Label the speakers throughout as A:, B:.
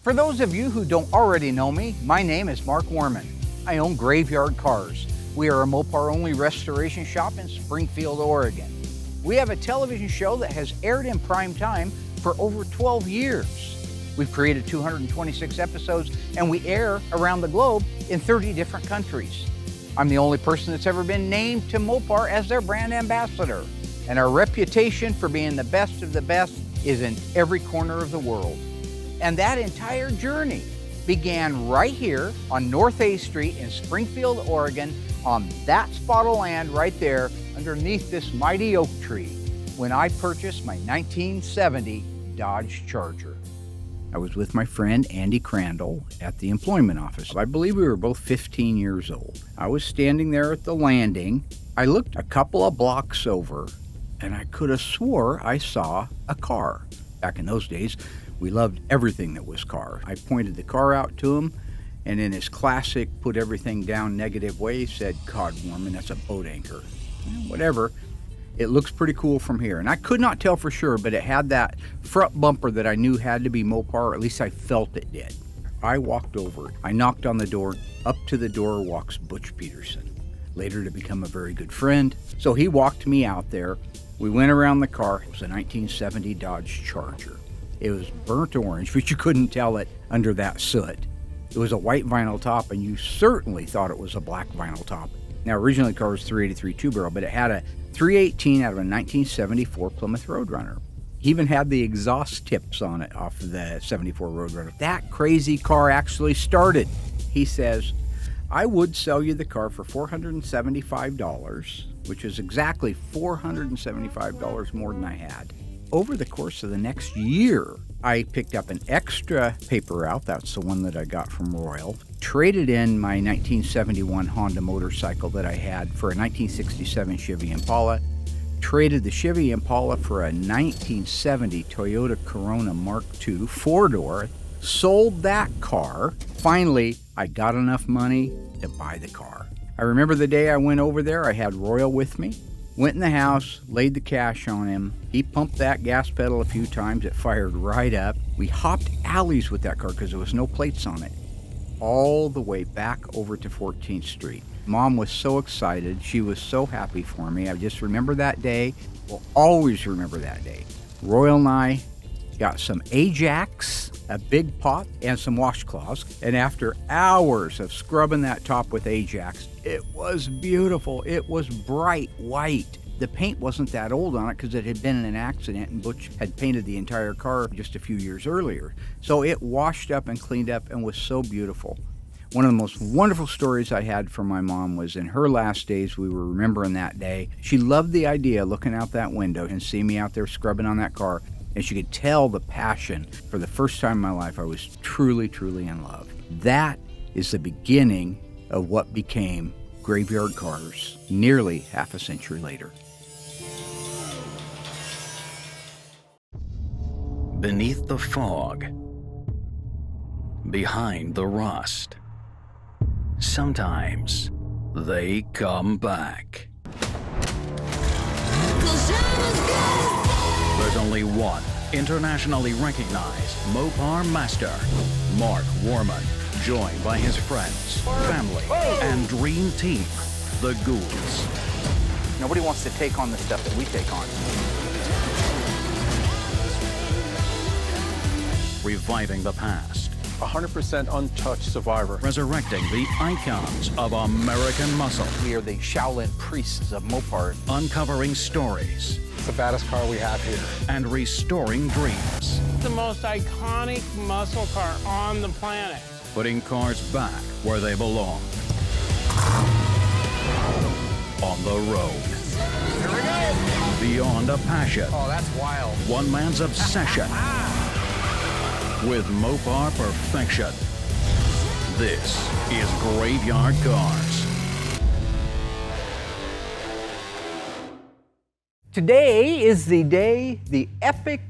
A: For those of you who don't already know me, my name is Mark Warman. I own Graveyard Carz. We are a Mopar-only restoration shop in Springfield, Oregon. We have a television show that has aired in prime time for over 12 years. We've created 226 episodes and we air around the globe in 30 different countries. I'm the only person that's ever been named to Mopar as their brand ambassador. And our reputation for being the best of the best is in every corner of the world. And that entire journey began right here on North A Street in Springfield, Oregon, on that spot of land right there underneath this mighty oak tree when I purchased my 1970 Dodge Charger. I was with my friend Andy Crandall at the employment office. I believe we were both 15 years old. I was standing there at the landing. I looked a couple of blocks over and I could have swore I saw a car. Back in those days, we loved everything that was car. I pointed the car out to him, and in his classic put everything down negative way, he said, "God, Warman, that's a boat anchor." Whatever. It looks pretty cool from here. And I could not tell for sure, but it had that front bumper that I knew had to be Mopar, or at least I felt it did. I walked over. I knocked on the door. Up to the door walks Butch Peterson, later to become a very good friend. So he walked me out there. We went around the car. It was a 1970 Dodge Charger. It was burnt orange, but you couldn't tell it under that soot. It was a white vinyl top, and you certainly thought it was a black vinyl top. Now, originally the car was 383 two-barrel, but it had a 318 out of a 1974 Plymouth Roadrunner. He even had the exhaust tips on it off of the 74 Roadrunner. That crazy car actually started. He says, "I would sell you the car for $475, which is exactly $475 more than I had." Over the course of the next year, I picked up an extra paper route, that's the one that I got from Royal, traded in my 1971 Honda motorcycle that I had for a 1967 Chevy Impala, traded the Chevy Impala for a 1970 Toyota Corona Mark II four-door, sold that car. Finally, I got enough money to buy the car. I remember the day I went over there, I had Royal with me. Went in the house, laid the cash on him. He pumped that gas pedal a few times. It fired right up. We hopped alleys with that car because there was no plates on it, all the way back over to 14th Street. Mom was so excited. She was so happy for me. I just remember that day. Will always remember that day. Royal and I got some Ajax, a big pot, and some washcloths. And after hours of scrubbing that top with Ajax, it was beautiful. It was bright white. The paint wasn't that old on it because it had been in an accident and Butch had painted the entire car just a few years earlier. So it washed up and cleaned up and was so beautiful. One of the most wonderful stories I had from my mom was in her last days. We were remembering that day. She loved the idea of looking out that window and seeing me out there scrubbing on that car. And she could tell the passion. For the first time in my life, I was truly, truly in love. That is the beginning of what became Graveyard Carz nearly half a century later.
B: Beneath the fog, behind the rust, sometimes they come back. There's only one internationally recognized Mopar master, Mark Warman, joined by his friends, family, and dream team, the Ghouls.
A: Nobody wants to take on the stuff that we take on.
B: Reviving the past.
C: 100% untouched survivor.
B: Resurrecting the icons of American muscle.
A: We are the Shaolin priests of Mopar.
B: Uncovering stories.
C: It's the baddest car we have here.
B: And restoring dreams.
D: The most iconic muscle car on the planet.
B: Putting cars back where they belong. On the road.
D: Here we go.
B: Beyond a passion.
A: Oh, that's wild.
B: One man's obsession. With Mopar perfection. This is Graveyard Carz.
A: Today is the day, the epic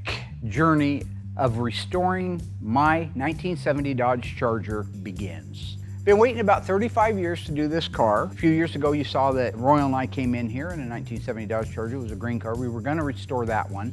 A: journey of restoring my 1970 Dodge Charger begins. Been waiting about 35 years to do this car. A few years ago you saw that Royal and I came in here in a 1970 Dodge Charger. It was a green car. We were going to restore that one.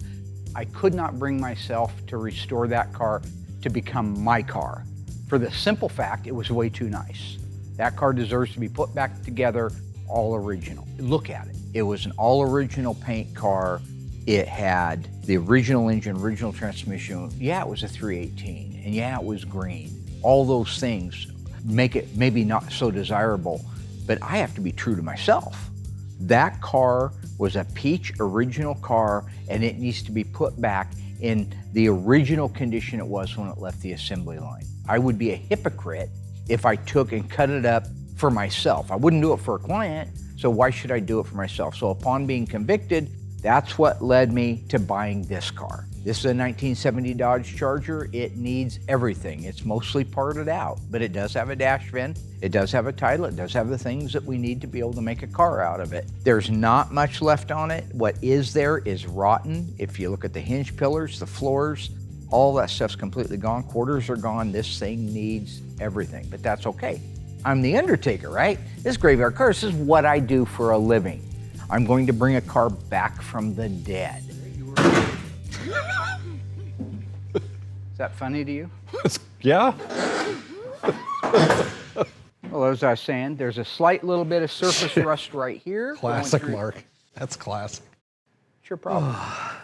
A: I could not bring myself to restore that car to become my car. For the simple fact, it was way too nice. That car deserves to be put back together all original. Look at it. It was an all original paint car. It had the original engine, original transmission. Yeah, it was a 318, and yeah, it was green. All those things make it maybe not so desirable, but I have to be true to myself. That car was a peach original car, and it needs to be put back in the original condition it was when it left the assembly line. I would be a hypocrite if I took and cut it up for myself. I wouldn't do it for a client, so why should I do it for myself? So upon being convicted, that's what led me to buying this car. This is a 1970 Dodge Charger. It needs everything. It's mostly parted out, but it does have a dash vent. It does have a title. It does have the things that we need to be able to make a car out of it. There's not much left on it. What is there is rotten. If you look at the hinge pillars, the floors, all that stuff's completely gone. Quarters are gone. This thing needs everything, but that's okay. I'm the Undertaker, right? This is Graveyard Carz. This is what I do for a living. I'm going to bring a car back from the dead. Is that funny to you?
C: Yeah.
A: Well, as I was saying, there's a slight little bit of surface rust right here.
C: Classic, Mark. That's classic.
A: It's your problem.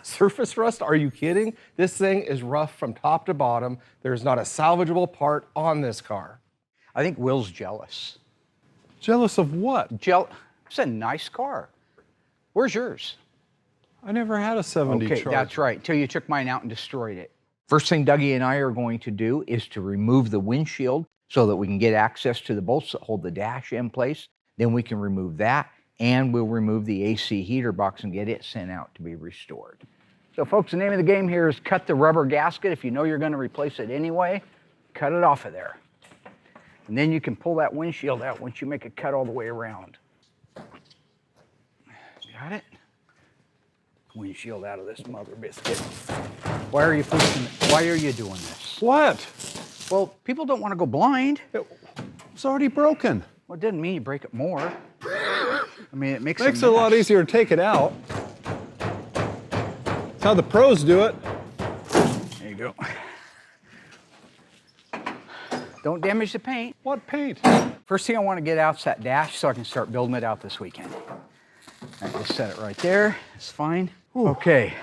E: Surface rust? Are you kidding? This thing is rough from top to bottom. There's not a salvageable part on this car.
A: I think Will's jealous.
C: Jealous of what?
A: It's a nice car. Where's yours?
C: I never had a 70
A: Okay,
C: Charger.
A: that's right, till you took mine out and destroyed it. First thing Dougie and I are going to do is to remove the windshield so that we can get access to the bolts that hold the dash in place. Then we can remove that, and we'll remove the AC heater box and get it sent out to be restored. So folks, the name of the game here is cut the rubber gasket. If you know you're going to replace it anyway, cut it off of there. And then you can pull that windshield out once you make a cut all the way around. Got it? Windshield out of this mother biscuit. Why are you pushing it? Why are you doing this?
C: What?
A: Well, people don't want to go blind.
C: It's already broken.
A: Well, it doesn't mean you break it more. I mean, it makes
C: Makes it a lot easier to take it out. That's how the pros do it.
A: There you go. Don't damage the paint.
C: What paint?
A: First thing I want to get out is that dash so I can start building it out this weekend. All right, just set it right there. It's fine. Okay.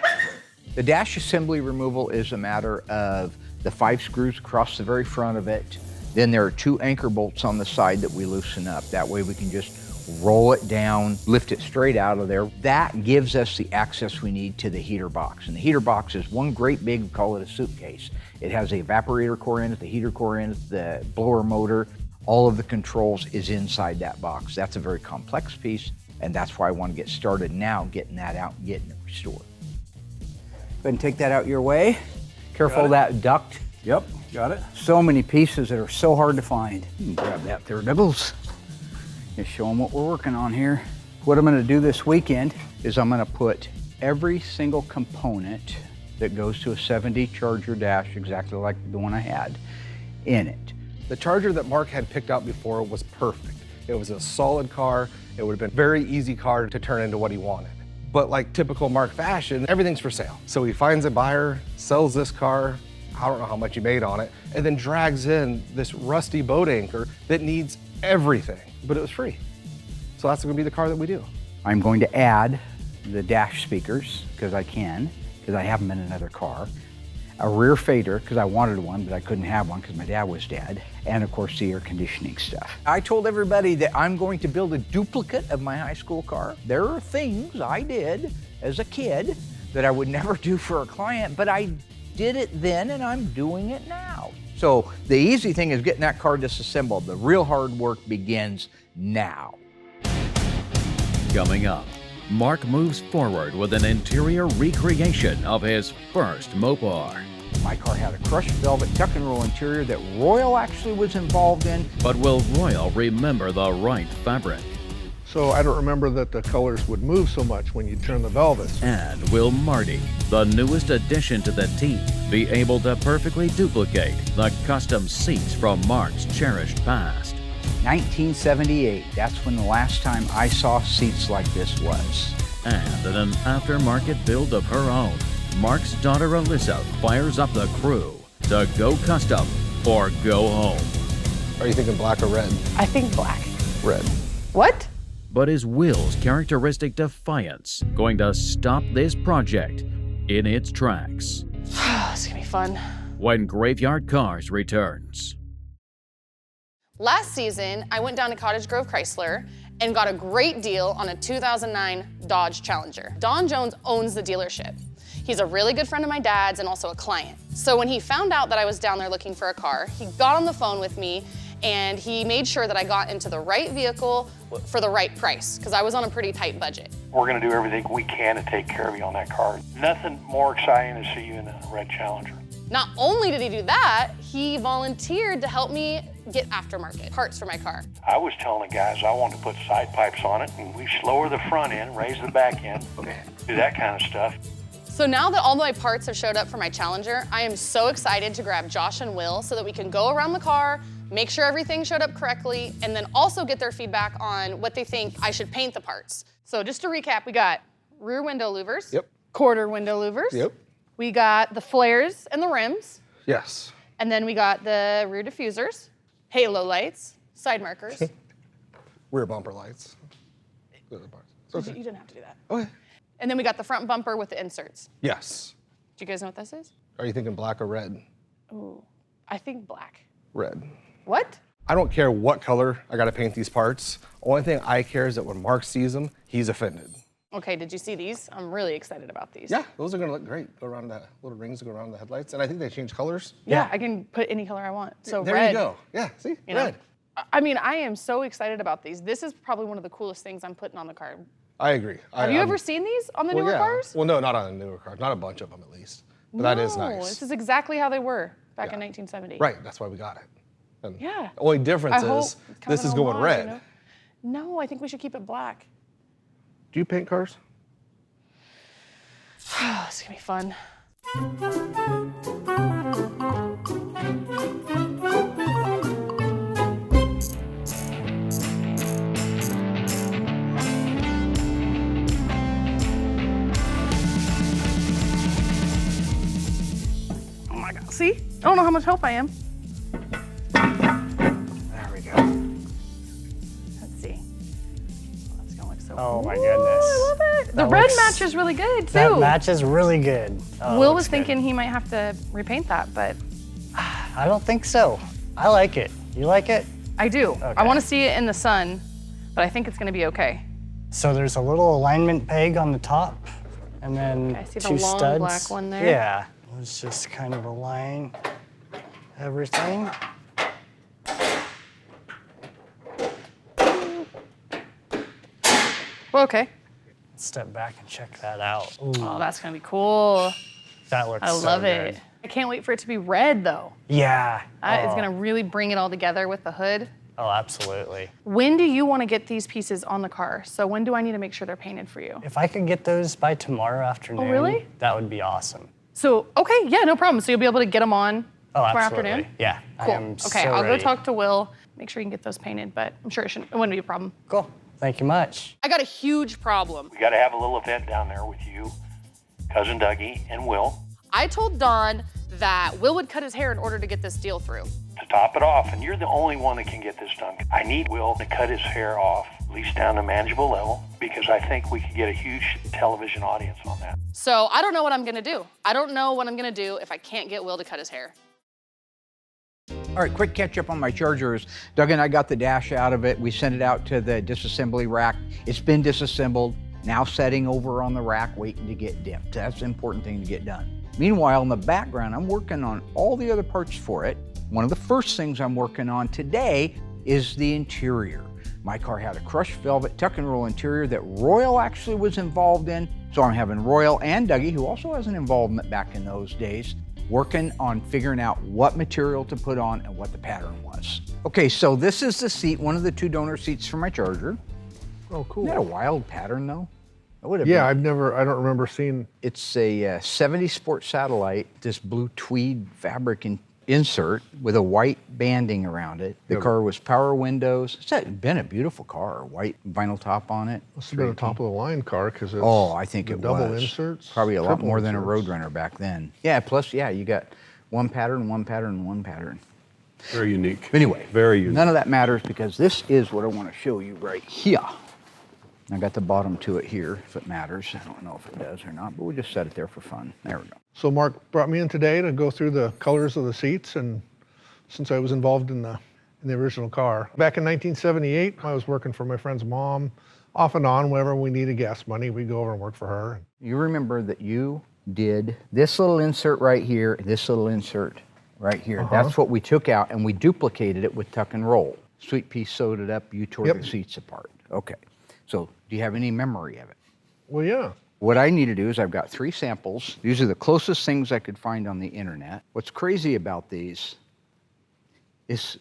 A: The dash assembly removal is a matter of the 5 screws across the very front of it. Then there are 2 anchor bolts on the side that we loosen up. That way we can just roll it down, lift it straight out of there. That gives us the access we need to the heater box. And the heater box is one great big, we call it a suitcase. It has the evaporator core in it, the heater core in it, the blower motor. All of the controls is inside that box. That's a very complex piece, and that's why I want to get started now, getting that out and getting it restored. Go ahead and take that out your way. Careful of that duct.
C: Yep, got it.
A: So many pieces that are so hard to find. Grab that there, Nibbles. Just show them what we're working on here. What I'm gonna do this weekend is I'm gonna put every single component that goes to a 70 Charger dash, exactly like the one I had, in it.
E: The Charger that Mark had picked out before was perfect. It was a solid car. It would have been a very easy car to turn into what he wanted. But like typical Mark fashion, everything's for sale. So he finds a buyer, sells this car, I don't know how much he made on it, and then drags in this rusty boat anchor that needs everything, but it was free. So that's gonna be the car that we do.
A: I'm going to add the dash speakers, because I can, because I have them in another car. A rear fader, because I wanted one, but I couldn't have one because my dad was dead. And of course, the air conditioning stuff. I told everybody that I'm going to build a duplicate of my high school car. There are things I did as a kid that I would never do for a client, but I did it then and I'm doing it now. So the easy thing is getting that car disassembled. The real hard work begins now.
B: Coming up, Mark moves forward with an interior recreation of his first Mopar.
A: My car had a crushed velvet tuck and roll interior that Royal actually was involved in.
B: But will Royal remember the right fabric?
F: So I don't remember that the colors would move so much when you turn the velvets.
B: And will Marty, the newest addition to the team, be able to perfectly duplicate the custom seats from Mark's cherished past?
A: 1978, that's when the last time I saw seats like this was.
B: And in an aftermarket build of her own, Mark's daughter Alyssa fires up the crew to go custom or go home.
E: Are you thinking black or red?
G: I think black.
E: Red.
G: What?
B: But is Will's characteristic defiance going to stop this project in its tracks?
G: This is gonna be fun.
B: When Graveyard Carz returns.
G: Last season, I went down to Cottage Grove Chrysler and got a great deal on a 2009 Dodge Challenger. Don Jones owns the dealership. He's a really good friend of my dad's and also a client. So when he found out that I was down there looking for a car, he got on the phone with me and he made sure that I got into the right vehicle for the right price, because I was on a pretty tight budget.
H: We're gonna do everything we can to take care of you on that car. Nothing more exciting to see you in a red Challenger.
G: Not only did he do that, he volunteered to help me get aftermarket parts for my car.
H: I was telling the guys I wanted to put side pipes on it, and we lower the front end, raise the back end, do that kind of stuff.
G: So now that all my parts have showed up for my Challenger, I am so excited to grab Josh and Will so that we can go around the car, make sure everything showed up correctly, and then also get their feedback on what they think I should paint the parts. So just to recap, we got rear window louvers.
E: Yep.
G: Quarter window louvers.
E: Yep.
G: We got the flares and the rims.
E: Yes.
G: And then we got the rear diffusers, halo lights, side markers.
E: Rear bumper lights. Those are parts. It's okay.
G: You didn't have to do that.
E: Okay.
G: And then we got the front bumper with the inserts.
E: Yes.
G: Do you guys know what this is?
E: Are you thinking black or red?
G: Ooh, I think black.
E: Red.
G: What?
E: I don't care what color I gotta paint these parts. Only thing I care is that when Mark sees them, he's offended.
G: Okay, did you see these? I'm really excited about these.
E: Yeah, those are gonna look great. Go around that little rings go around the headlights, and I think they change colors.
G: Yeah, I can put any color I want. So
E: there
G: red.
E: you go. Yeah, see,
G: You know?
E: red.
G: I mean, I am so excited about these. This is probably one of the coolest things I'm putting on the car.
E: I agree.
G: Have you ever seen these on the newer cars?
E: Well, no, not on the newer cars. Not a bunch of them, at least. But that is nice.
G: This is exactly how they were back in
E: Yeah.
G: 1970.
E: Right, that's why we got it. And
G: Yeah.
E: the only difference
G: I hope
E: is
G: it's kind
E: this
G: of
E: is
G: an
E: going
G: homage,
E: red.
G: you know? No, I think we should keep it black.
E: Do you paint cars?
G: This is gonna be fun. Oh my God, see? I don't know how much help I am.
E: There we go.
G: Let's see. Oh, that's gonna look so
I: Oh my
G: Ooh,
I: goodness.
G: I love it. The
I: That
G: red
I: looks-
G: matches really good too.
I: That matches really good. Oh,
G: Will
I: looks
G: was
I: good.
G: thinking he might have to repaint that, but
I: I don't think so. I like it. You like it?
G: I do. I
I: Okay.
G: want to see it in the sun, but I think it's gonna be okay.
I: So there's a little alignment peg on the top, and then
G: Okay, I see the
I: two
G: long
I: studs.
G: black one there.
I: Yeah. Let's just kind of align everything.
G: Well, okay.
I: Step back and check that out. Ooh,
G: Oh, that's gonna be cool.
I: that looks
G: I
I: so
G: love
I: good.
G: it. I can't wait for it to be red though.
I: Yeah.
G: It's
I: Oh.
G: gonna really bring it all together with the hood.
I: Oh, absolutely.
G: When do you want to get these pieces on the car? So when do I need to make sure they're painted for you?
I: If I could get those by tomorrow afternoon,
G: really?
I: that would be awesome.
G: So, okay, yeah, no problem. So you'll be able to get them on
I: Oh,
G: tomorrow
I: absolutely.
G: afternoon?
I: Yeah.
G: Cool.
I: I am
G: Okay,
I: so
G: I'll
I: ready.
G: go talk to Will, make sure you can get those painted, but I'm sure it wouldn't be a problem.
I: Cool. Thank you much.
G: I got a huge problem.
H: We gotta have a little event down there with you, Cousin Dougie, and Will
G: I told Don that Will would cut his hair in order to get this deal through.
H: to top it off, and you're the only one that can get this done. I need Will to cut his hair off, at least down to manageable level, because I think we could get a huge television audience on that.
G: So I don't know what I'm gonna do. I don't know what I'm gonna do if I can't get Will to cut his hair.
A: All right, quick catch up on my Chargers. Doug and I got the dash out of it. We sent it out to the disassembly rack. It's been disassembled, now setting over on the rack, waiting to get dipped. That's an important thing to get done. Meanwhile, in the background, I'm working on all the other parts for it. One of the first things I'm working on today is the interior. My car had a crushed velvet tuck and roll interior that Royal actually was involved in. So I'm having Royal and Dougie, who also has an involvement back in those days, working on figuring out what material to put on and what the pattern was. Okay, so this is the seat, one of the two donor seats for my Charger.
F: Oh, cool.
A: Isn't that a wild pattern though? That would have
F: Yeah,
A: been.
F: I don't remember seeing.
A: It's a 70 Sport Satellite, this blue tweed fabric insert with a white banding around it. The car was power windows. It's been a beautiful car, white vinyl top on it.
F: Must have been a top of the line car because it's
A: Oh, I think
F: the
A: it
F: double
A: was.
F: inserts.
A: Probably a lot
F: triple
A: more than a
F: inserts.
A: Roadrunner back then. Yeah, plus, yeah, you got One pattern, one pattern, one pattern.
C: Very unique.
A: Anyway,
C: Very unique.
A: none of that matters because this is what I want to show you right here. I got the bottom to it here, if it matters. I don't know if it does or not, but we'll just set it there for fun. There we go.
F: So Mark brought me in today to go through the colors of the seats, and since I was involved in the original car. Back in 1978, I was working for my friend's mom, off and on. Whenever we needed gas money, we'd go over and work for her.
A: You remember that you did this little insert right here, this little insert right here. That's what we took out, and we duplicated it with tuck and roll. Sweet Pea sewed it up, you tore the seats apart. Okay. So do you have any memory of it?
F: Well, yeah.
A: What I need to do is I've got 3 samples. These are the closest things I could find on the internet. What's crazy about these is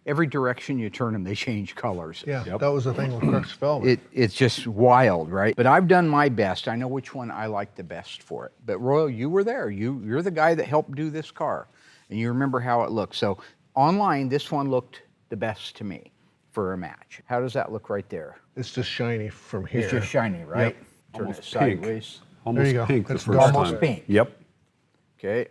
A: every direction you turn them, they change colors.
F: Yeah, that was the thing with crushed velvet.
A: It's just wild, right? But I've done my best. I know which one I like the best for it. But Royal, you were there. You're the guy that helped do this car. And you remember how it looked. So online, this one looked the best to me for a match. How does that look right there?
F: It's just shiny from here.
A: It's just shiny, right? Turn
C: Almost
A: it sideways.
C: Almost
F: There you go.
C: pink
F: That's
C: the first
A: almost
C: time.
A: pink.
C: Yep.
A: Okay.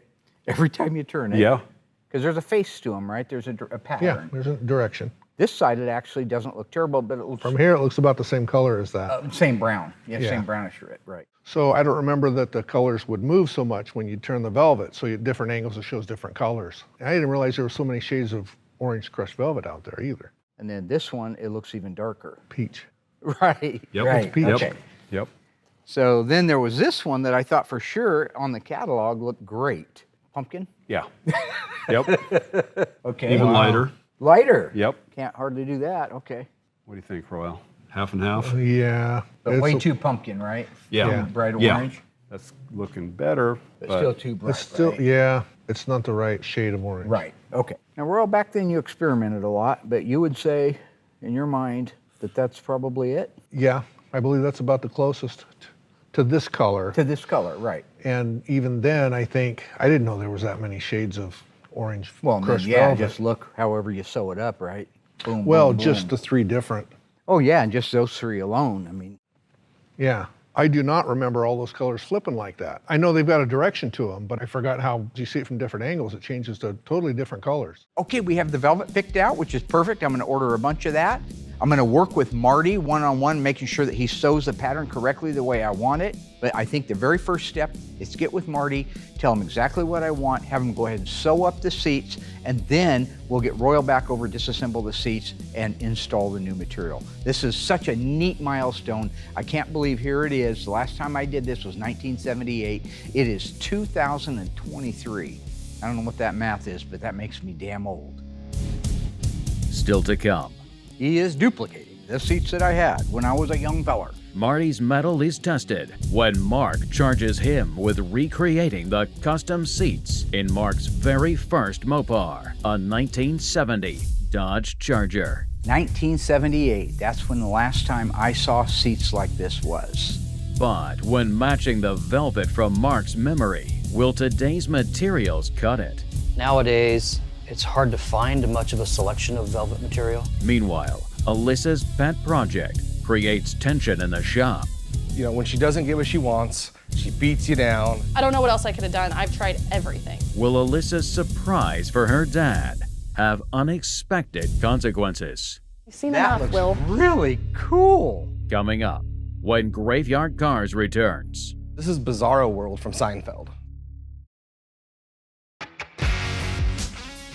A: Every time you turn it.
C: Yeah.
A: Because there's a face to them, right? There's a pattern.
F: Yeah, there's a direction.
A: This side, it actually doesn't look terrible, but it looks
F: From here, it looks about the same color as that.
A: same brown. Yeah,
F: Yeah.
A: same brownish red, right.
F: So I don't remember that the colors would move so much when you turn the velvet. So at different angles, it shows different colors. And I didn't realize there were so many shades of orange crushed velvet out there either.
A: And then this one, it looks even darker.
F: Peach.
A: Right.
C: Yep.
A: Right.
F: It's peach.
A: Okay.
C: Yep.
A: So then there was this one that I thought for sure on the catalog looked great. Pumpkin?
C: Yeah. Yep.
A: Okay.
C: Even lighter.
A: Lighter?
C: Yep.
A: Can't hardly do that. Okay.
C: What do you think, Royal? Half and half?
F: Yeah.
A: But
F: It's
A: way
F: a-
A: too pumpkin, right?
C: Yeah.
A: Bright
C: Yeah.
A: orange.
C: That's looking better,
A: But still too bright.
F: It's still,
A: right?
F: yeah, it's not the right shade of orange.
A: Right. Okay. Now, Royal, back then you experimented a lot, but you would say in your mind that that's probably it?
F: Yeah, I believe that's about the closest to this color.
A: To this color, right.
F: And even then, I think, I didn't know there was that many shades of orange
A: Well, then,
F: crushed
A: yeah,
F: velvet.
A: just look however you sew it up, right? Boom,
F: Well,
A: boom,
F: just
A: boom.
F: the 3 different.
A: Oh, yeah, and just those 3 alone. I mean,
F: Yeah. I do not remember all those colors flipping like that. I know they've got a direction to them, but I forgot how you see it from different angles. It changes to totally different colors.
A: okay, we have the velvet picked out, which is perfect. I'm going to order a bunch of that. I'm going to work with Marty one-on-one, making sure that he sews the pattern correctly the way I want it. But I think the very first step is get with Marty, tell him exactly what I want, have him go ahead and sew up the seats, and then we'll get Royal back over, disassemble the seats, and install the new material. This is such a neat milestone. I can't believe here it is. The last time I did this was 1978. It is 2023. I don't know what that math is, but that makes me damn old.
B: Still to come,
A: He is duplicating the seats that I had when I was a young feller.
B: Marty's mettle is tested when Mark charges him with recreating the custom seats in Mark's very first Mopar, a 1970 Dodge Charger.
A: 1978, that's when the last time I saw seats like this was.
B: But when matching the velvet from Mark's memory, will today's materials cut it?
J: Nowadays, it's hard to find much of a selection of velvet material.
B: Meanwhile, Alyssa's pet project creates tension in the shop.
E: You know, when she doesn't get what she wants, she beats you down.
G: I don't know what else I could have done. I've tried everything.
B: Will Alyssa's surprise for her dad have unexpected consequences?
G: You've seen
A: That
G: enough,
A: looks
G: Will.
A: really cool.
B: Coming up when Graveyard Carz returns.
E: This is Bizarro World from Seinfeld.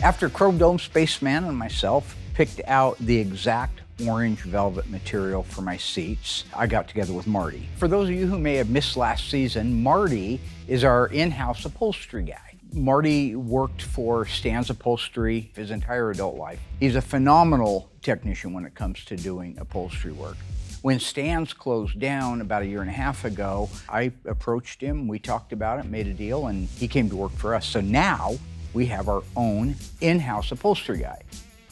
A: After Chrome Dome Spaceman and myself picked out the exact orange velvet material for my seats, I got together with Marty. For those of you who may have missed last season, Marty is our in-house upholstery guy. Marty worked for Stan's Upholstery his entire adult life. He's a phenomenal technician when it comes to doing upholstery work. When Stan's closed down about a year and a half ago, I approached him, we talked about it, made a deal, and he came to work for us. So now we have our own in-house upholstery guy.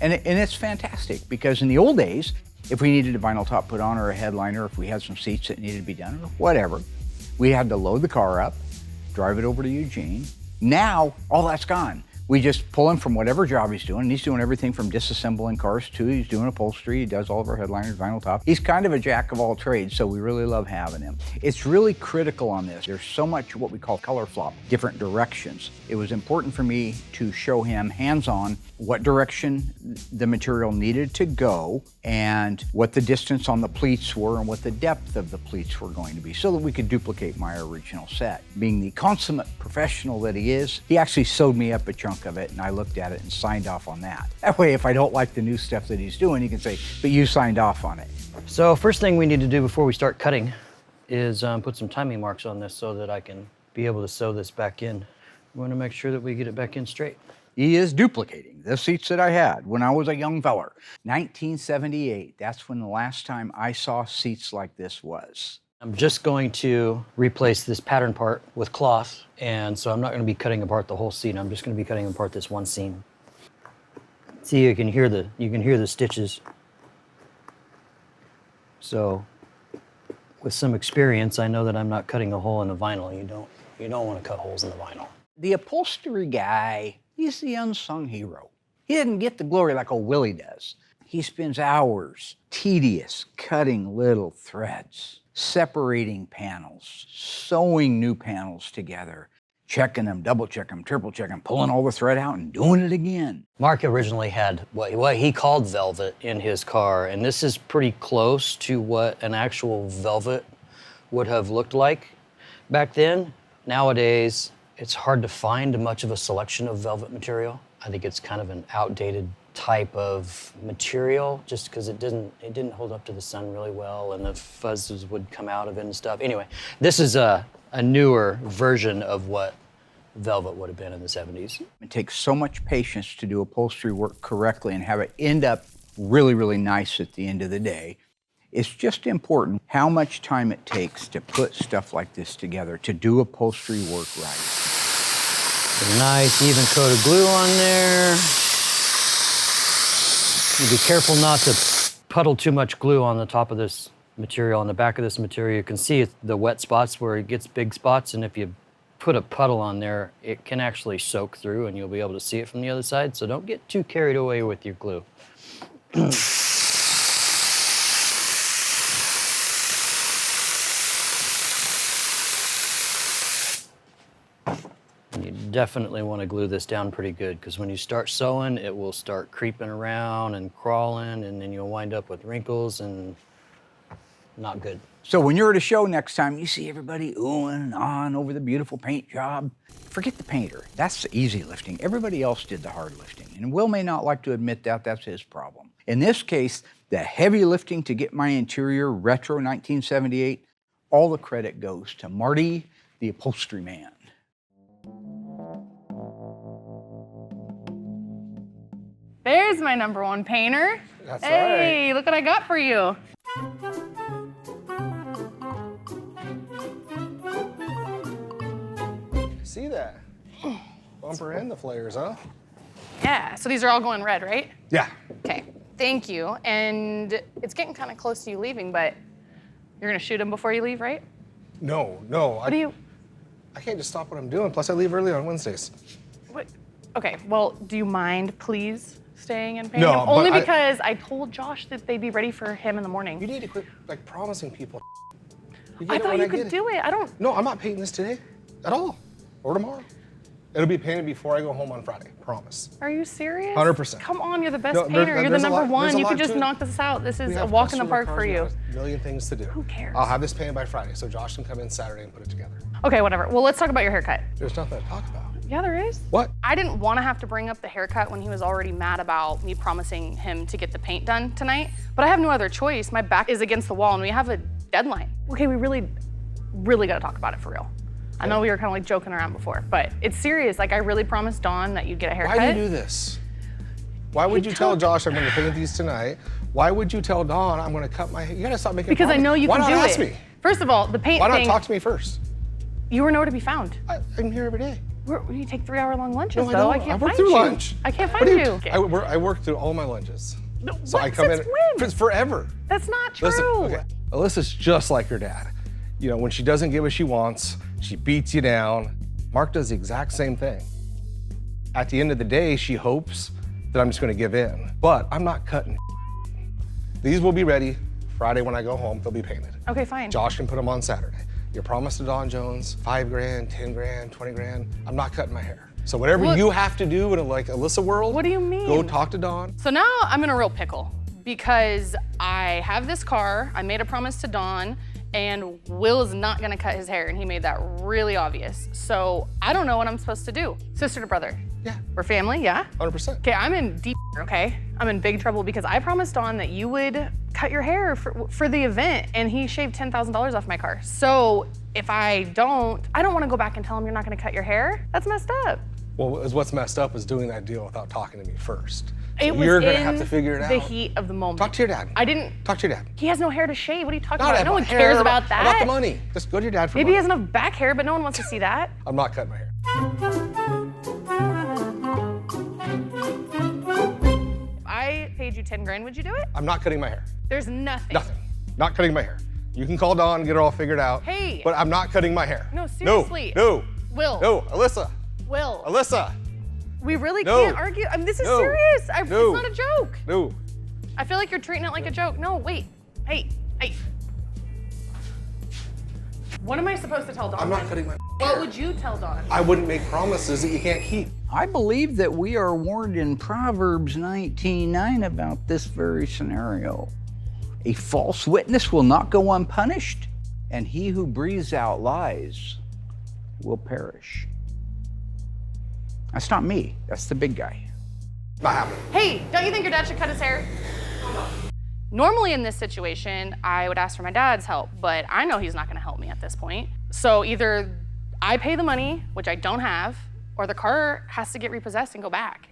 A: And it's fantastic because in the old days, if we needed a vinyl top put on or a headliner, if we had some seats that needed to be done or whatever, we had to load the car up, drive it over to Eugene. Now, all that's gone. We just pull him from whatever job he's doing. He's doing everything from disassembling cars to he's doing upholstery. He does all of our headliners, vinyl top. He's kind of a jack of all trades, so we really love having him. It's really critical on this. There's so much what we call color flop, different directions. It was important for me to show him hands-on what direction the material needed to go and what the distance on the pleats were and what the depth of the pleats were going to be so that we could duplicate my original set. Being the consummate professional that he is, he actually sewed me up a chunk of it and I looked at it and signed off on that. That way, if I don't like the new stuff that he's doing, he can say, but you signed off on it.
J: So first thing we need to do before we start cutting is put some timing marks on this so that I can be able to sew this back in. We want to make sure that we get it back in straight.
A: He is duplicating the seats that I had when I was a young feller. 1978, that's when the last time I saw seats like this was.
J: I'm just going to replace this pattern part with cloth, and so I'm not going to be cutting apart the whole seat. I'm just going to be cutting apart this one seam. See, you can hear the stitches. So with some experience, I know that I'm not cutting a hole in the vinyl. You don't want to cut holes in the vinyl.
A: The upholstery guy, he's the unsung hero. He didn't get the glory like old Willie does. He spends hours, tedious, cutting little threads, separating panels, sewing new panels together, checking them, double checking them, triple checking them, pulling all the thread out and doing it again.
J: Mark originally had what he called velvet in his car, and this is pretty close to what an actual velvet would have looked like back then. Nowadays, it's hard to find much of a selection of velvet material. I think it's kind of an outdated type of material just because it didn't hold up to the sun really well and the fuzzes would come out of it and stuff. Anyway, this is a newer version of what velvet would have been in the 70s.
A: It takes so much patience to do upholstery work correctly and have it end up really, really nice at the end of the day. It's just important how much time it takes to put stuff like this together, to do upholstery work right.
J: A nice even coat of glue on there. You be careful not to puddle too much glue on the top of this material. On the back of this material, you can see the wet spots where it gets big spots, and if you put a puddle on there, it can actually soak through and you'll be able to see it from the other side, so don't get too carried away with your glue. You definitely want to glue this down pretty good because when you start sewing, it will start creeping around and crawling, and then you'll wind up with wrinkles and not good.
A: So when you're at a show next time, you see everybody oohing and ahhing over the beautiful paint job. Forget the painter. That's the easy lifting. Everybody else did the hard lifting. And Will may not like to admit that. That's his problem. In this case, the heavy lifting to get my interior retro 1978, all the credit goes to Marty, the upholstery man.
G: There's my #1 painter.
E: That's
G: hey,
E: right.
G: Look what I got for you.
E: See that? Bumper and the flares, huh?
G: Yeah, so these are all going red, right?
E: Yeah.
G: Okay, thank you. And it's getting kind of close to you leaving, but you're gonna shoot them before you leave, right?
E: No.
G: What do you?
E: I can't just stop what I'm doing. Plus, I leave early on Wednesdays.
G: What? Okay, well, do you mind, please, staying and painting
E: No,
G: them? Only
E: but
G: because I told Josh that they'd be ready for him in the morning.
E: You need to quit like promising people.
G: I thought you could do it. I don't.
E: No, I'm not painting this today at all, or tomorrow. It'll be painted before I go home on Friday. Promise.
G: Are you serious?
E: 100%.
G: Come on, you're the best
E: No,
G: painter. You're the
E: there's a lot-
G: #1.
E: there's a
G: You
E: lot
G: could just
E: to it.
G: knock this out. This is
E: We
G: a
E: have
G: walk in the
E: customer
G: park for
E: cars, we
G: you.
E: have a million things to do.
G: Who cares?
E: I'll have this painted by Friday, so Josh can come in Saturday and put it together.
G: Okay, whatever. Well, let's talk about your haircut.
E: There's nothing to talk about.
G: Yeah, there is.
E: What?
G: I didn't want to have to bring up the haircut when he was already mad about me promising him to get the paint done tonight, but I have no other choice. My back is against the wall and we have a deadline. Okay, we really got to talk about it for real. I know we were kind of like joking around before, but it's serious. Like, I really promised Dawn that you'd get a haircut.
E: Why do you do this? Why would you tell Josh I'm going to paint these tonight? Why would you tell Dawn I'm going to cut my hair? You got to stop making
G: Because I know you
E: Why
G: can do
E: not ask
G: it.
E: me?
G: First of all, the paint
E: Why
G: thing.
E: not talk to me first?
G: You were nowhere to be found.
E: I'm here every day.
G: You take 3-hour-long lunches,
E: No, I
G: though.
E: don't.
G: I can't
E: work
G: find
E: through
G: you.
E: lunch.
G: I can't
E: What
G: find
E: do
G: you.
E: I work through all my lunches.
G: No,
E: So I
G: what?
E: come
G: Since
E: in.
G: when?
E: It's forever.
G: That's not true.
E: Listen, okay. Alyssa's just like her dad. You know, when she doesn't get what she wants, she beats you down. Mark does the exact same thing. At the end of the day, she hopes that I'm just gonna give in, but I'm not cutting. These will be ready Friday when I go home, they'll be painted.
G: Okay, fine.
E: Josh can put them on Saturday. Your promise to Don Jones, 5 grand, 10 grand, 20 grand, I'm not cutting my hair. So whatever you have to do in like Alyssa world,
G: what do you mean?
E: Go talk to Don.
G: So now I'm in a real pickle because I have this car, I made a promise to Don, and Will is not gonna cut his hair, and he made that really obvious. So I don't know what I'm supposed to do. Sister to brother.
E: Yeah.
G: We're family, yeah?
E: 100%.
G: Okay, I'm in deep, okay? I'm in big trouble because I promised Don that you would cut your hair for the event, and he shaved $10,000 off my car. So if I don't wanna go back and tell him you're not gonna cut your hair. That's messed up.
E: Well, what's messed up is doing that deal without talking to me first. So
G: It was
E: you're gonna
G: in
E: have to figure it out.
G: the heat of the moment.
E: Talk to your dad.
G: I didn't.
E: Talk to your dad.
G: He has no hair to shave. What are you talking
E: Not
G: about? No
E: about
G: one
E: hair,
G: cares about that.
E: About the money. Just go to your dad for
G: Maybe
E: money.
G: he has enough back hair, but no one wants to see that.
E: I'm not cutting my hair.
G: If I paid you 10 grand, would you do it?
E: I'm not cutting my hair.
G: There's nothing.
E: Nothing. Not cutting my hair. You can call Don and get it all figured out.
G: Hey.
E: But I'm not cutting my hair.
G: No, seriously.
E: No.
G: Will.
E: No, Alyssa.
G: Will.
E: Alyssa.
G: We really
E: No.
G: can't argue. I mean, this is
E: No.
G: serious.
E: No.
G: It's not a joke.
E: No.
G: I feel like you're treating it like a joke. No, wait. Hey. What am I supposed to tell Don?
E: I'm not cutting my
G: What would you tell Don?
E: I wouldn't make promises that you can't keep.
A: I believe that we are warned in Proverbs 19:9 about this very scenario. A false witness will not go unpunished, and he who breathes out lies will perish. That's not me, that's the big guy.
E: Not happening.
G: Hey, don't you think your dad should cut his hair? Normally in this situation, I would ask for my dad's help, but I know he's not gonna help me at this point. So either I pay the money, which I don't have, or the car has to get repossessed and go back.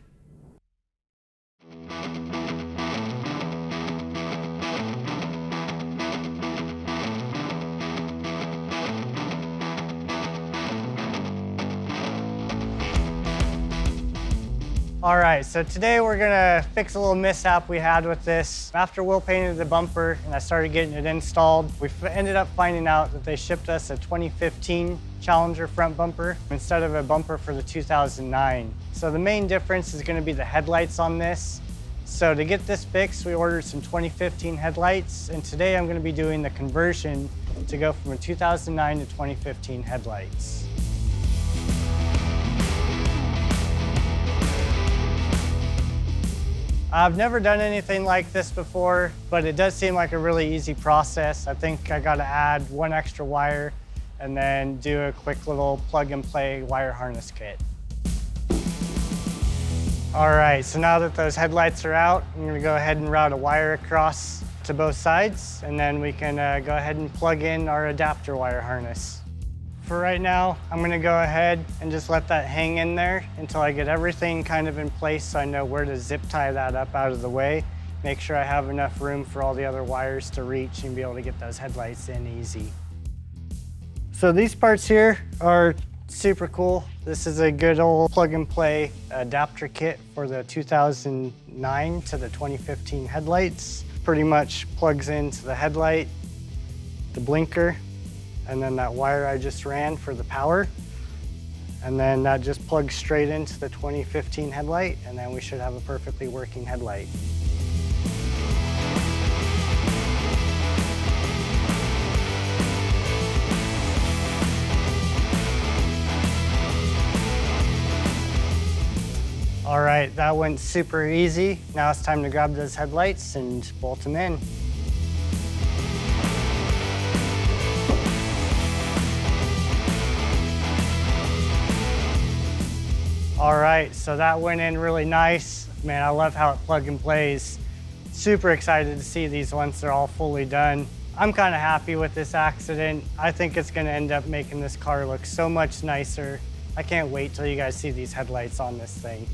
I: All right, so today we're gonna fix a little mishap we had with this. After Will painted the bumper and I started getting it installed, we ended up finding out that they shipped us a 2015 Challenger front bumper instead of a bumper for the 2009. So the main difference is gonna be the headlights on this. So to get this fixed, we ordered some 2015 headlights, and today I'm gonna be doing the conversion to go from a 2009 to 2015 headlights. I've never done anything like this before, but it does seem like a really easy process. I think I gotta add one extra wire and then do a quick little plug and play wire harness kit. All right, so now that those headlights are out, I'm gonna go ahead and route a wire across to both sides, and then we can go ahead and plug in our adapter wire harness. For right now, I'm gonna go ahead and just let that hang in there until I get everything kind of in place so I know where to zip tie that up out of the way. Make sure I have enough room for all the other wires to reach and be able to get those headlights in easy. So these parts here are super cool. This is a good old plug and play adapter kit for the 2009 to the 2015 headlights. Pretty much plugs into the headlight, the blinker, and then that wire I just ran for the power. And then that just plugs straight into the 2015 headlight, and then we should have a perfectly working headlight. All right, that went super easy. Now it's time to grab those headlights and bolt them in. All right, so that went in really nice. Man, I love how it plug and plays. Super excited to see these once they're all fully done. I'm kind of happy with this accident. I think it's gonna end up making this car look so much nicer. I can't wait till you guys see these headlights on this thing.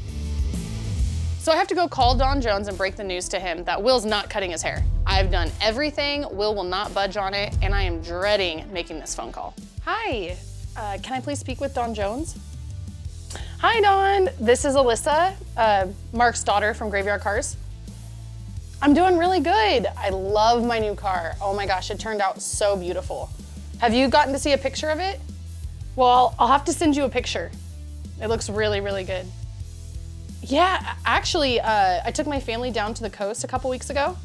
G: So I have to go call Don Jones and break the news to him that Will's not cutting his hair. I've done everything, Will will not budge on it, and I am dreading making this phone call. Hi, can I please speak with Don Jones? Hi, Don. This is Alyssa, Mark's daughter from Graveyard Carz. I'm doing really good. I love my new car. Oh my gosh, it turned out so beautiful. Have you gotten to see a picture of it? Well, I'll have to send you a picture. It looks really, really good. Yeah, actually, I took my family down to the coast a couple weeks ago,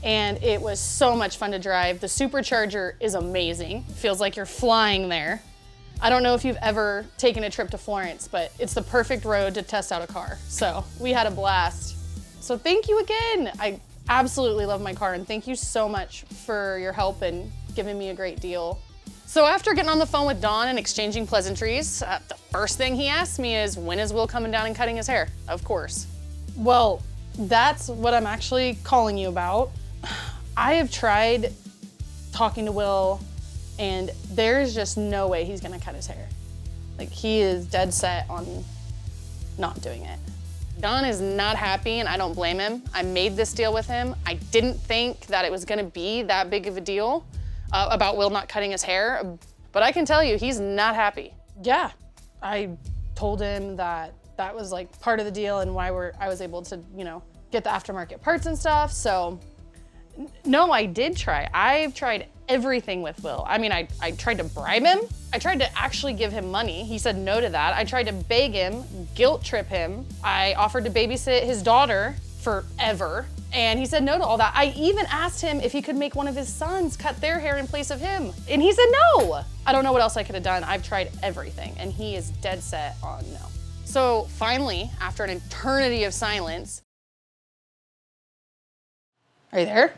G: and it was so much fun to drive. The supercharger is amazing. It feels like you're flying there. I don't know if you've ever taken a trip to Florence, but it's the perfect road to test out a car. So we had a blast. So thank you again. I absolutely love my car, and thank you so much for your help and giving me a great deal. So after getting on the phone with Don and exchanging pleasantries, the first thing he asked me is, when is Will coming down and cutting his hair? Of course. Well, that's what I'm actually calling you about. I have tried talking to Will, and there's just no way he's gonna cut his hair. Like, he is dead set on not doing it. Don is not happy, and I don't blame him. I made this deal with him. I didn't think that it was gonna be that big of a deal about Will not cutting his hair, but I can tell you, he's not happy. Yeah, I told him that that was like part of the deal and why I was able to, you know, get the aftermarket parts and stuff. So no, I did try. I've tried everything with Will. I mean, I tried to bribe him. I tried to actually give him money. He said no to that. I tried to beg him, guilt trip him. I offered to babysit his daughter forever, and he said no to all that. I even asked him if he could make one of his sons cut their hair in place of him, and he said no. I don't know what else I could have done. I've tried everything, and he is dead set on no. So finally, after an eternity of silence, are you there?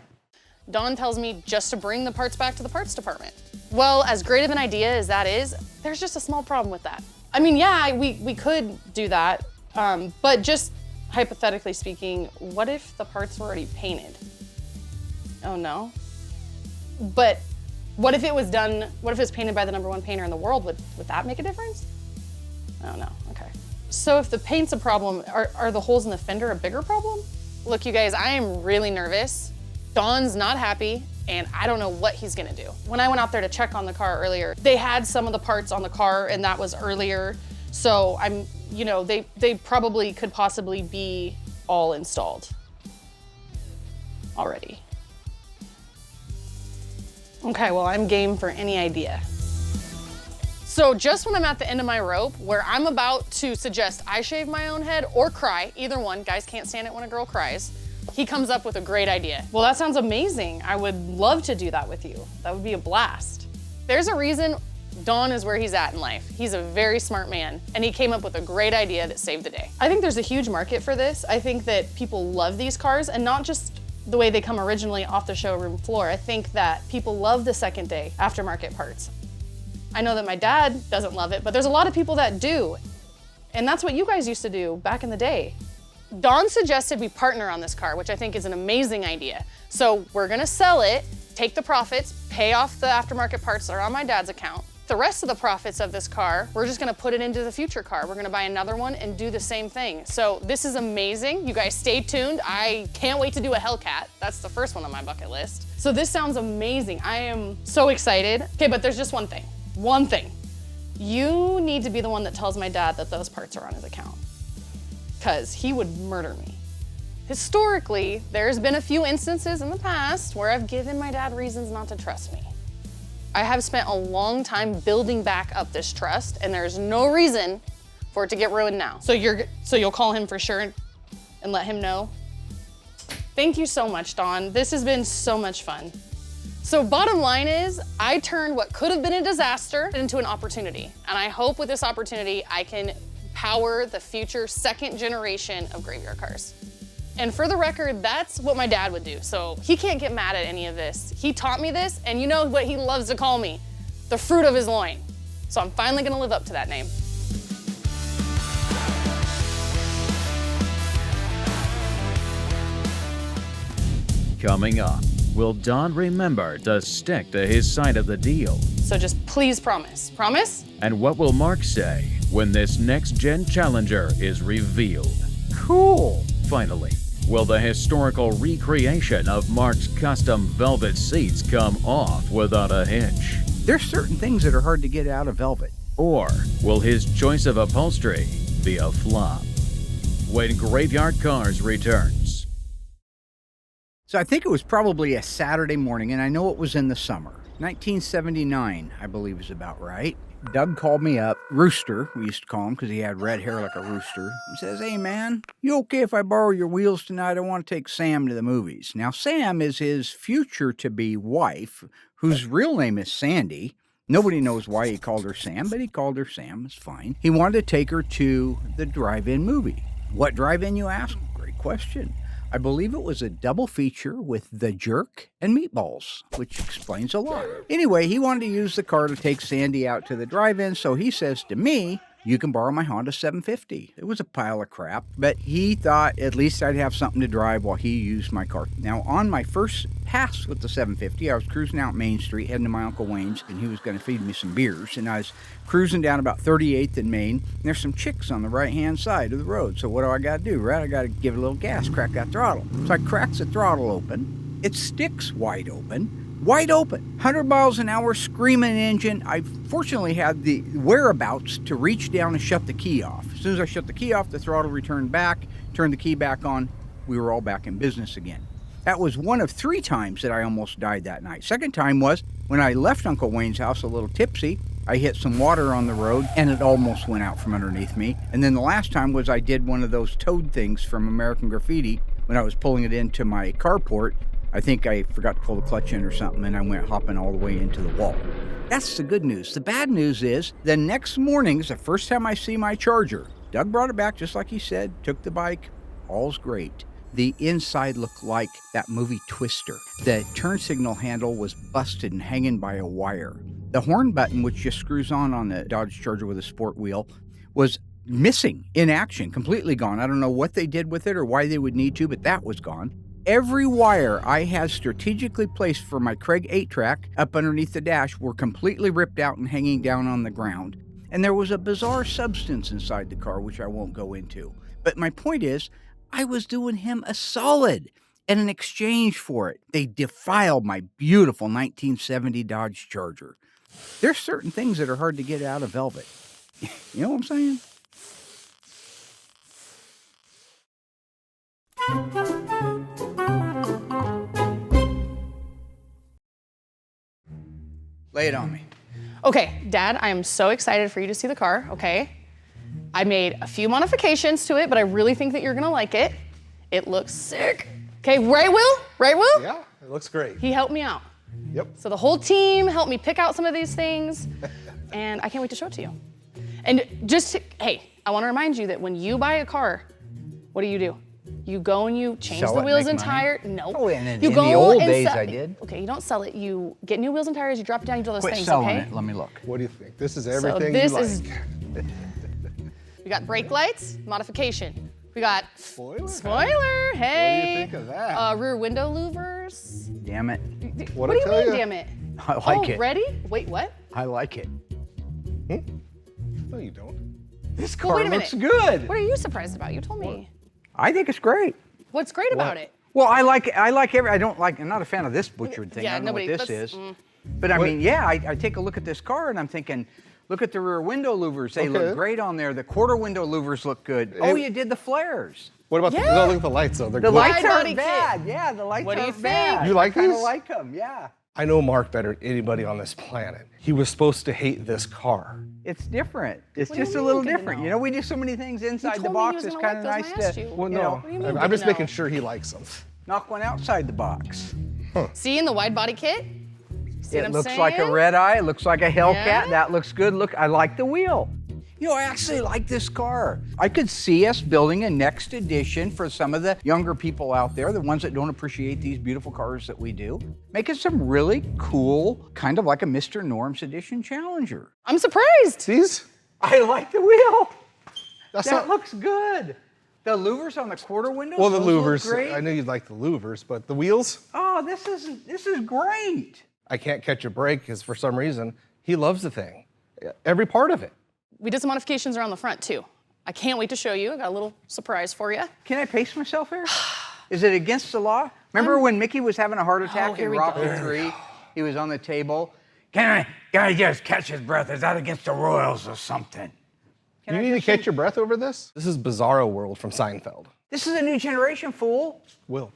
G: Don tells me just to bring the parts back to the parts department. Well, as great of an idea as that is, there's just a small problem with that. I mean, yeah, we could do that, but just hypothetically speaking, what if the parts were already painted? Oh no. But what if it was done, what if it was painted by the #1 painter in the world? Would that make a difference? Oh no, okay. So if the paint's a problem, are the holes in the fender a bigger problem? Look, you guys, I am really nervous. Don's not happy, and I don't know what he's gonna do. When I went out there to check on the car earlier, they had some of the parts on the car, and that was earlier. So I'm, you know, they probably could possibly be all installed already. Okay, well, I'm game for any idea. So just when I'm at the end of my rope, where I'm about to suggest I shave my own head or cry, either one, guys can't stand it when a girl cries, he comes up with a great idea. Well, that sounds amazing. I would love to do that with you. That would be a blast. There's a reason Don is where he's at in life. He's a very smart man, and he came up with a great idea that saved the day. I think there's a huge market for this. I think that people love these cars, and not just the way they come originally off the showroom floor. I think that people love the second day aftermarket parts. I know that my dad doesn't love it, but there's a lot of people that do. And that's what you guys used to do back in the day. Don suggested we partner on this car, which I think is an amazing idea. So we're gonna sell it, take the profits, pay off the aftermarket parts that are on my dad's account. The rest of the profits of this car, we're just gonna put it into the future car. We're gonna buy another one and do the same thing. So this is amazing. You guys stay tuned. I can't wait to do a Hellcat. That's the first one on my bucket list. So this sounds amazing. I am so excited. Okay, but there's just one thing. One thing. You need to be the one that tells my dad that those parts are on his account, because he would murder me. Historically, there's been a few instances in the past where I've given my dad reasons not to trust me. I have spent a long time building back up this trust, and there's no reason for it to get ruined now. So you'll call him for sure and let him know? Thank you so much, Don. This has been so much fun. So bottom line is, I turned what could have been a disaster into an opportunity. And I hope with this opportunity, I can power the future second generation of Graveyard Carz. And for the record, that's what my dad would do. So he can't get mad at any of this. He taught me this, and you know what he loves to call me? The fruit of his loin. So I'm finally gonna live up to that name.
B: Coming up, will Don remember to stick to his side of the deal?
G: So just please promise. Promise?
B: And what will Mark say when this next-gen Challenger is revealed?
A: Cool.
B: Finally, will the historical recreation of Mark's custom velvet seats come off without a hitch?
A: There's certain things that are hard to get out of velvet.
B: Or will his choice of upholstery be a flop? When Graveyard Carz returns.
A: So I think it was probably a Saturday morning, and I know it was in the summer. 1979, I believe is about right. Doug called me up, Rooster, we used to call him because he had red hair like a rooster. He says, hey man, you okay if I borrow your wheels tonight? I want to take Sam to the movies. Now Sam is his future-to-be wife, whose real name is Sandy. Nobody knows why he called her Sam, but he called her Sam. It's fine. He wanted to take her to the drive-in movie. What drive-in, you ask? Great question. I believe it was a double feature with The Jerk and Meatballs, which explains a lot. Anyway, he wanted to use the car to take Sandy out to the drive-in, so he says to me, you can borrow my Honda 750. It was a pile of crap, but he thought at least I'd have something to drive while he used my car. Now, on my first pass with the 750, I was cruising out Main Street, heading to my Uncle Wayne's, and he was going to feed me some beers, and I was cruising down about 38th and Main, and there's some chicks on the right-hand side of the road. So what do I got to do, right? I got to give it a little gas, crack that throttle. So I cracks the throttle open. It sticks wide open. 100 miles an hour, screaming engine. I fortunately had the whereabouts to reach down and shut the key off. As soon as I shut the key off, the throttle returned back, turned the key back on. We were all back in business again. That was one of 3 times that I almost died that night. Second time was when I left Uncle Wayne's house a little tipsy. I hit some water on the road and it almost went out from underneath me. And then the last time was I did one of those toad things from American Graffiti when I was pulling it into my carport. I think I forgot to pull the clutch in or something, and I went hopping all the way into the wall. That's the good news. The bad news is the next morning is the first time I see my Charger. Doug brought it back just like he said, took the bike, all's great. The inside looked like that movie Twister. The turn signal handle was busted and hanging by a wire. The horn button, which just screws on the Dodge Charger with a sport wheel, was missing in action, completely gone. I don't know what they did with it or why they would need to, but that was gone. Every wire I had strategically placed for my Craig 8-track up underneath the dash were completely ripped out and hanging down on the ground. And there was a bizarre substance inside the car, which I won't go into. But my point is, I was doing him a solid. And in exchange for it, they defiled my beautiful 1970 Dodge Charger. There's certain things that are hard to get out of velvet. You know what I'm saying? Lay it on me.
G: Okay, Dad, I am so excited for you to see the car, okay? I made a few modifications to it, but I really think that you're gonna like it. It looks sick. Okay, right, Will? Right, Will?
E: Yeah, it looks great.
G: He helped me out.
E: Yep.
G: So the whole team helped me pick out some of these things, and I can't wait to show it to you. And hey, I wanna remind you that when you buy a car, what do? You go and you change
A: Sell
G: the
A: it,
G: wheels
A: make
G: and
A: money?
G: tires. No.
A: Oh, in
G: you
A: the
G: go
A: old
G: and
A: days
G: sell-
A: I did.
G: Okay, you don't sell it. You get new wheels and tires, you drop it down, you do all those
A: Quit
G: things,
A: selling
G: okay?
A: it. Let me look.
E: What do you think? This is everything
G: this
E: you like.
G: is- We got brake lights, modification. We got
E: Spoiler?
G: spoiler, hey.
E: What do you think of that?
G: Rear window louvers.
A: Damn it.
G: What do you
E: tell
G: mean,
E: ya?
G: damn it?
A: I like it.
G: Already? Wait, what?
A: I like it.
E: No, you don't.
A: This
G: Well,
A: car
G: wait a
A: looks
G: minute.
A: good.
G: What are you surprised about? You told me.
A: I think it's great.
G: What's great about it?
A: Well, I like I'm not a fan of this butchered thing.
G: Yeah,
A: I don't know
G: nobody-
A: what this
G: that's-
A: is. But I mean, yeah, I take a look at this car and I'm thinking, look at the rear window louvers. They look
E: Okay.
A: great on there. The quarter window louvers look good. Oh, you did the flares.
E: What about
G: Yeah.
E: no, look at the lights though? They're
A: The
E: glowing.
A: lights
G: Wide
A: aren't
G: body
A: bad.
G: kit.
A: Yeah, the lights
G: What do you
A: aren't bad.
G: think?
E: You like
A: I kind of
E: these?
A: like them, yeah.
E: I know Mark better than anybody on this planet. He was supposed to hate this car.
A: It's different. It's
G: What do you
A: just a
G: mean
A: little
G: you didn't
A: different.
G: know?
A: You know, we do so many things inside
G: told
A: the
G: me he
A: box.
G: was
A: It's
G: gonna
A: kind of
G: like
A: nice
G: those when I asked
A: to,
G: you.
E: Well,
A: you
E: no,
A: know,
G: What do you mean
E: I'm
G: you
E: just
G: didn't
E: making
G: know?
E: sure he likes them.
A: knock one outside the box.
G: See in the wide body kit? See what
A: It
G: I'm
A: looks like a
G: saying?
A: red eye. It looks like a Hellcat.
G: Yeah.
A: That looks good. Look, I like the wheel. You know, I actually like this car. I could see us building a next edition for some of the younger people out there, the ones that don't appreciate these beautiful cars that we do, making some really cool, kind of like a Mr. Norm's edition Challenger.
G: I'm surprised.
E: These?
A: I like the wheel.
E: That's
A: That
E: not.
A: looks good. The louvers on the quarter windows.
E: Well, the
A: those look
E: louvers.
A: great.
E: I knew you'd like the louvers, but the wheels.
A: Oh, this is great.
E: I can't catch a break because for some reason he loves the thing, every part of it.
G: We did some modifications around the front too. I can't wait to show you. I got a little surprise for you.
A: Can I pace myself here? Is it against the law? Remember when Mickey was having a heart attack
G: here
A: in
G: we
A: Rocky
G: go.
A: 3? He was on the table. Can I just catch his breath? Is that against the Royals or something? Can
E: You
A: I
E: need to
A: just
E: catch your breath over this? This is Bizarro World from Seinfeld.
A: This is a new generation, fool.
E: Will.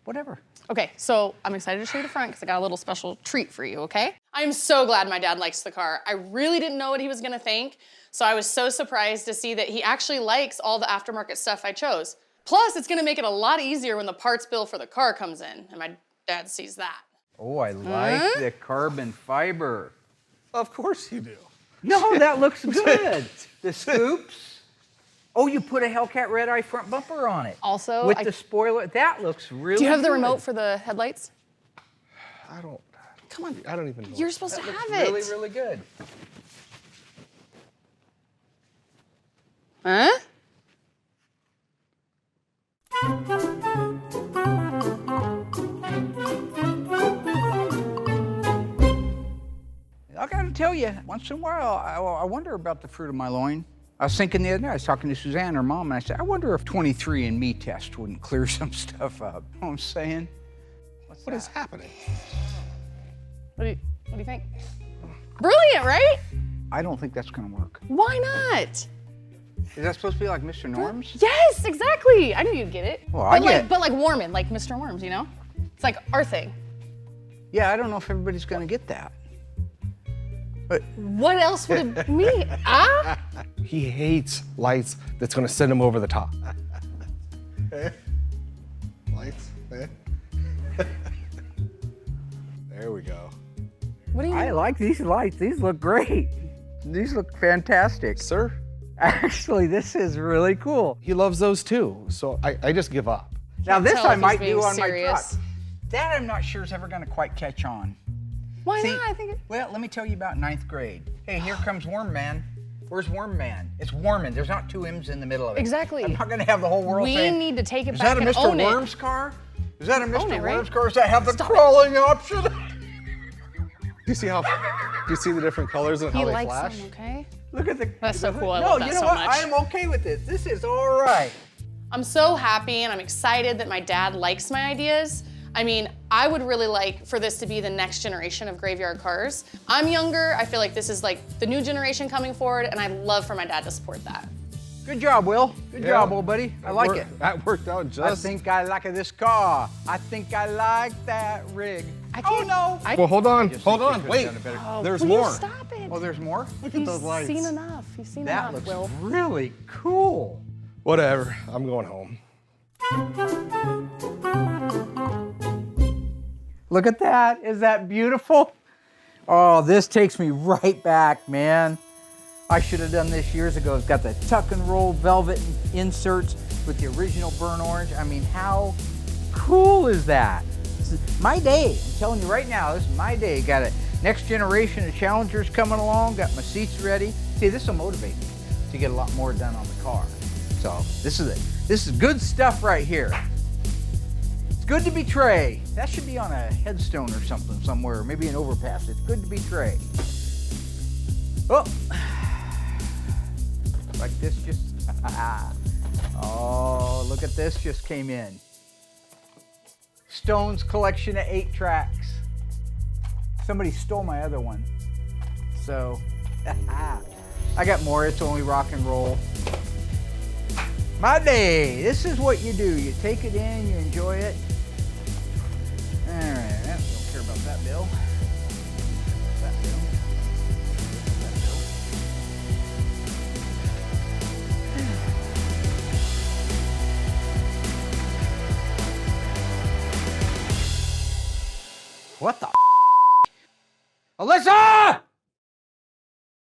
A: whatever.
G: Okay, so I'm excited to show you the front because I got a little special treat for you, okay? I'm so glad my dad likes the car. I really didn't know what he was gonna think, so I was so surprised to see that he actually likes all the aftermarket stuff I chose. Plus, it's gonna make it a lot easier when the parts bill for the car comes in, and my dad sees that.
A: Oh, I like the carbon fiber.
E: Of course you do.
A: No, that looks good. The scoops. Oh, you put a Hellcat Red Eye front bumper on it.
G: Also,
A: with the spoiler, that looks really
G: Do you have the
A: good.
G: remote for the headlights?
E: I don't.
G: Come on.
E: I don't even know.
G: You're supposed to
A: That
G: have
A: looks
G: it.
A: really, really good.
G: Huh?
A: I gotta tell you, once in a while, I wonder about the fruit of my loin. I was thinking the other day, I was talking to Suzanne, her mom, and I said, I wonder if 23andMe test wouldn't clear some stuff up. You know what I'm saying?
E: What is happening?
G: What do you think? Brilliant, right?
A: I don't think that's gonna work.
G: Why not?
A: Is that supposed to be like Mr. Norm's?
G: Yes, exactly. I knew you'd get it.
A: Well, I get it.
G: But like Warman, like Mr. Worms, you know? It's like our thing.
A: Yeah, I don't know if everybody's gonna get that. But
G: What else would it mean? Ah?
E: He hates lights that's going to send him over the top. Lights. There we go.
G: What do you mean?
A: I like these lights. These look great. These look fantastic.
E: Sir?
A: Actually, this is really cool.
E: He loves those too, so I just give up.
A: Now this
G: tell
A: I
G: if he's
A: might
G: being
A: do on my
G: serious.
A: truck. That I'm not sure is ever gonna quite catch on.
G: Why
A: See,
G: not? I think
A: well, let me tell you about 9th grade. Hey, here comes Worm Man. Where's Worm Man? It's Wormin. There's not two M's in the middle of it.
G: Exactly.
A: I'm not gonna have the whole world
G: we
A: saying,
G: need to take it
A: is
G: back
A: that a
G: and
A: Mr.
G: own
A: Worms
G: it.
A: car? Is that a
G: Own
A: Mr.
G: it, right?
A: Worms car? Does that have the
G: Stop it.
A: crawling option?
E: Do you see how? Do you see the different colors and
G: He
E: how they
G: likes
E: flash?
G: them, okay?
A: Look at the.
G: That's so cool. I
A: no,
G: love that
A: you know
G: so
A: what?
G: much.
A: I am okay with this. This is all right.
G: I'm so happy and I'm excited that my dad likes my ideas. I mean, I would really like for this to be the next generation of Graveyard Carz. I'm younger, I feel like this is like the new generation coming forward, and I'd love for my dad to support that.
A: Good job, Will. Good job, old buddy. I like it.
E: That worked out
A: I
E: just.
A: think I like this car. I think I like that rig.
G: I
A: Oh
G: can't-
A: no!
E: Well, hold on,
A: just
E: hold
A: think you
E: on,
A: could've
E: wait.
A: done it better.
G: Oh,
E: There's
G: will
E: more.
G: You stop it.
A: Oh, there's more?
E: Look at those lights.
G: He's seen enough. He's seen
A: That
G: enough,
A: looks
G: Will.
A: really cool.
E: Whatever. I'm going home.
A: Look at that. Is that beautiful? Oh, this takes me right back, man. I should have done this years ago. It's got the tuck and roll velvet inserts with the original burnt orange. I mean, how cool is that? This is my day. I'm telling you right now, this is my day. Got a next generation of Challengers coming along. Got my seats ready. See, this will motivate me to get a lot more done on the car. So this is it. This is good stuff right here. It's good to be Trey. That should be on a headstone or something somewhere, maybe an overpass. It's good to be Trey. Oh, like this just, oh, look at this just came in. Stone's collection of 8 tracks. Somebody stole my other one. So, I got more, it's only rock and roll. My day, this is what you do. You take it in, you enjoy it. All right, don't care about that bill. That bill. That bill. What the? Alyssa!